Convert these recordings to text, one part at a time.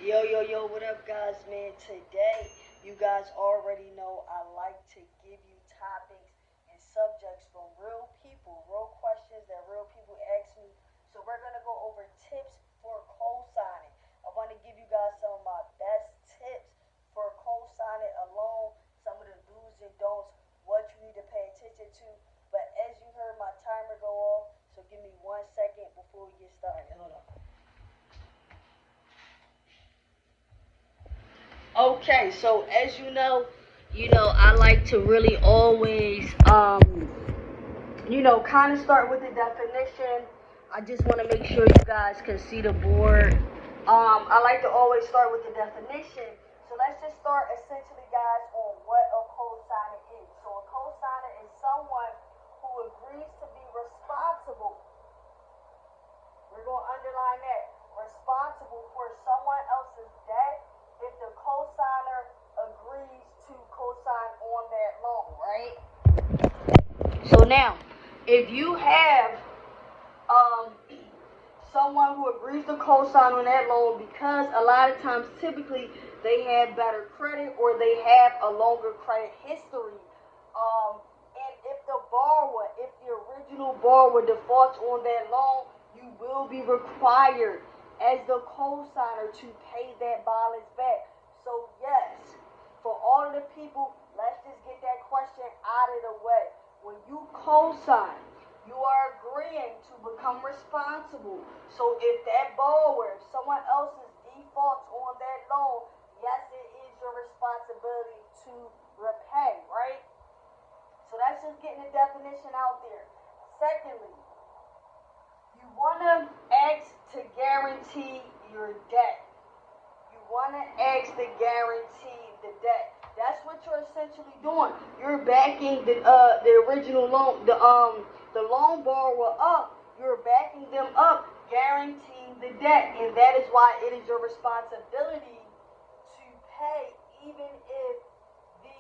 Yo, what up, guys, man? Today, you guys already know I like to give you topics and subjects from real people, real questions that real people ask me. So, we're going to go over tips for co-signing. I want to give you guys some of my best tips for co-signing alone, some of the do's and don'ts, what you need to pay attention to. But as you heard my timer go off, so give me 1 second before we get started. Hold on. Okay, so as I like to really always, kind of start with the definition. I just want to make sure you guys can see the board. I like to always start with the definition. So let's just start essentially, guys, on what a cosigner is. So a cosigner is someone who agrees to be responsible. We're going to underline that. Responsible for someone else's debt if the cosigner agrees to cosign on that loan, right? So now, if you have um, someone who agrees to co-sign on that loan, because a lot of times typically they have better credit or they have a longer credit history, and if the original borrower defaults on that loan, you will be required as the co-signer to pay that balance back. So yes, for all of the people, let's just get that question out of the way. When you co-sign, you are agreeing to become responsible. So if that borrower, if someone else's defaults on that loan, yes, it is your responsibility to repay, right? So that's just getting the definition out there. Secondly, you want to ask to guarantee your debt. You want to ask to guarantee the debt. That's what you're essentially doing. You're backing the original loan, the loan borrower up. You're backing them up, guaranteeing the debt, and that is why it is your responsibility to pay, even if the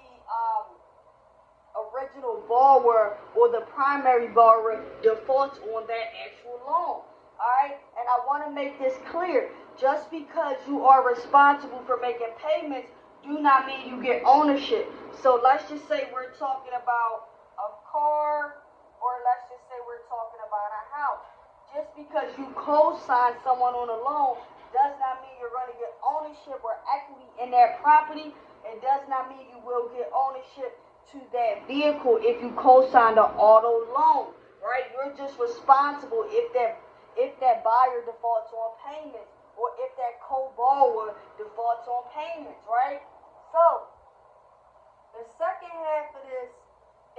original borrower or the primary borrower defaults on that actual loan. Alright? And I want to make this clear. Just because you are responsible for making payments do not mean you get ownership. So let's just say we're talking about a car, or let's just say we're talking about a house. Just because you co-sign someone on a loan does not mean you're going to get ownership or equity in that property. It does not mean you will get ownership to that vehicle if you co-signed an auto loan, right? You're just responsible if that buyer defaults on payments or if that co-borrower defaults on payments, right? So the second half of this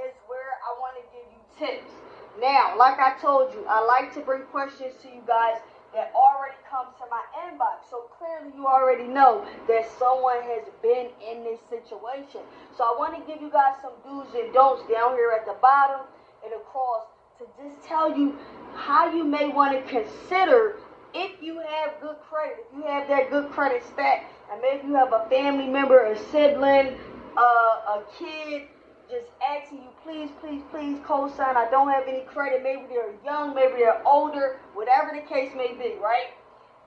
is where I want to give you tips. Now, like I told you, I like to bring questions to you guys that already come to my inbox. So clearly you already know that someone has been in this situation. So I want to give you guys some do's and don'ts down here at the bottom and across to just tell you how you may want to consider if you have good credit, if you have that good credit stat, and maybe you have a family member, a sibling, a kid, just asking you, please co-sign. I don't have any credit. Maybe they're young, maybe they're older, whatever the case may be, right?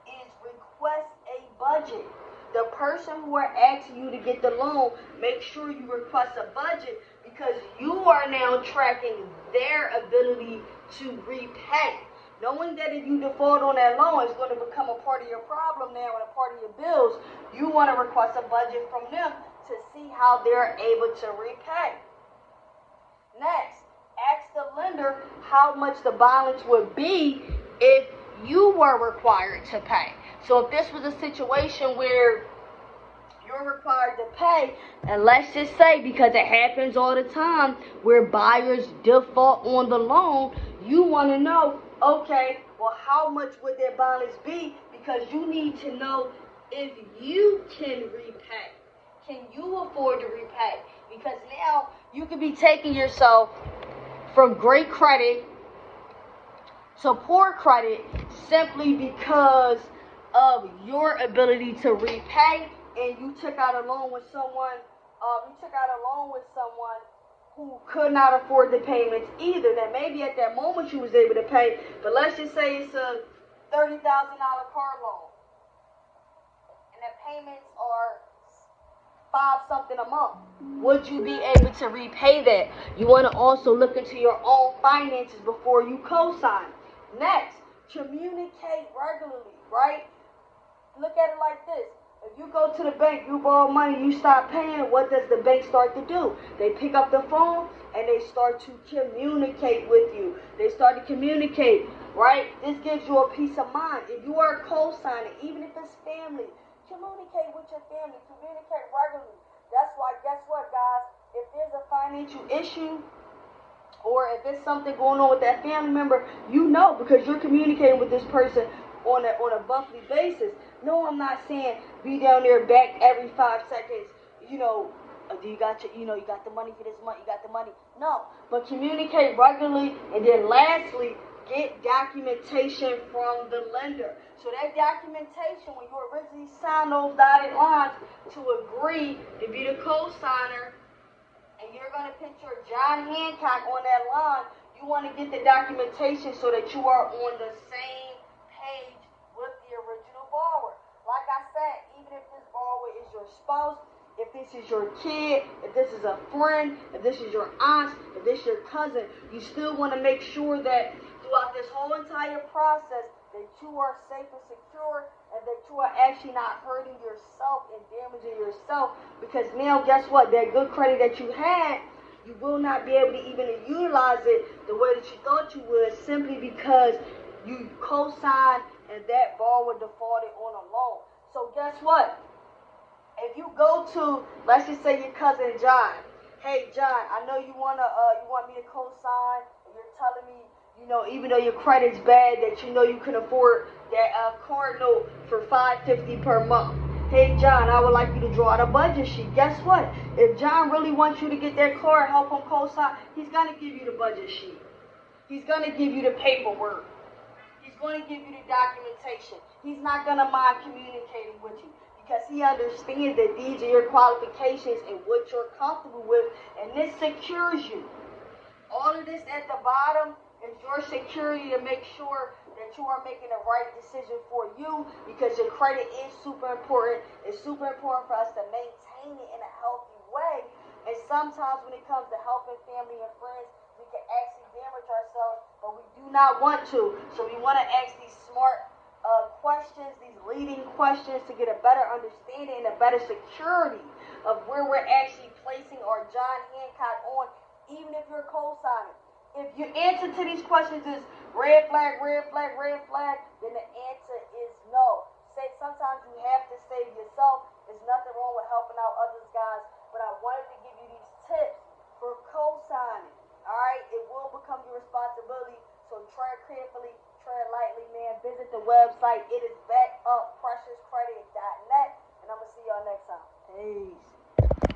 Is request a budget. The person who are asking you to get the loan, make sure you request a budget because you are now tracking their ability to repay. Knowing that if you default on that loan, it's going to become a part of your problem now and a part of your bills, you want to request a budget from them to see how they're able to repay. Next, ask the lender how much the balance would be if you were required to pay. So if this was a situation where you're required to pay, and let's just say, because it happens all the time, where buyers default on the loan, you want to know, okay, well, how much would that balance be? Because you need to know if you can repay. Can you afford to repay? Because now you could be taking yourself from great credit to poor credit simply because of your ability to repay, and you took out a loan with someone. Who could not afford the payments either. That maybe at that moment you was able to pay, but let's just say it's a $30,000 car loan, and the payments are $5 something a month. Would you be able to repay that? You want to also look into your own finances before you co-sign. Next, communicate regularly, right? Look at it like this. If you go to the bank, you borrow money, you stop paying, what does the bank start to do? They pick up the phone and they start to communicate with you. They start to communicate, right? This gives you a peace of mind. If you are co-signing, even if it's family, communicate with your family. Communicate regularly. That's why, guess what, guys? If there's a financial issue, or if there's something going on with that family member, you know because you're communicating with this person on a monthly basis. No, I'm not saying be down there back every 5 seconds. Do you got you got the money for this month? You got the money? No, but communicate regularly, and then lastly, get documentation from the lender. So that documentation, when you originally signed those dotted lines to agree to be the co-signer, and you're going to put your John Hancock on that line, you want to get the documentation so that you are on the same page with the original borrower. Like I said, even if this borrower is your spouse, if this is your kid, if this is a friend, if this is your aunt, if this is your cousin, you still want to make sure that throughout this whole entire process that you are safe and secure, and that you are actually not hurting yourself and damaging yourself, because now guess what, that good credit that you had, you will not be able to even utilize it the way that you thought you would, simply because you co-signed and that borrower defaulted on a loan. So guess what, if you go to, let's just say your cousin John, hey John, I know you want me to co-sign, and you're telling me, even though your credit's bad, that you can afford that car note for $550 per month. Hey John, I would like you to draw out a budget sheet. Guess what? If John really wants you to get that car and help him co-sign, he's gonna give you the budget sheet. He's gonna give you the paperwork. He's going to give you the documentation. He's not going to mind communicating with you because he understands that these are your qualifications and what you're comfortable with, and this secures you. All of this at the bottom is your security to make sure that you are making the right decision for you, because your credit is super important. It's super important for us to maintain it in a healthy way. And sometimes when it comes to helping family and friends, we can actually damage ourselves, but we do not want to. So we want to ask these smart questions, these leading questions, to get a better understanding and a better security of where we're actually placing our John Hancock on, even if you're co-signing. If your answer to these questions is red flag, red flag, red flag, then the answer is no. Sometimes you have to save yourself. There's nothing wrong with helping out others, guys, but I wanted to give you these tips for co-signing. Alright, it will become your responsibility, so tread carefully, tread lightly, man. Visit the website. It is backuppressurecredit.net, and I'm going to see y'all next time. Peace.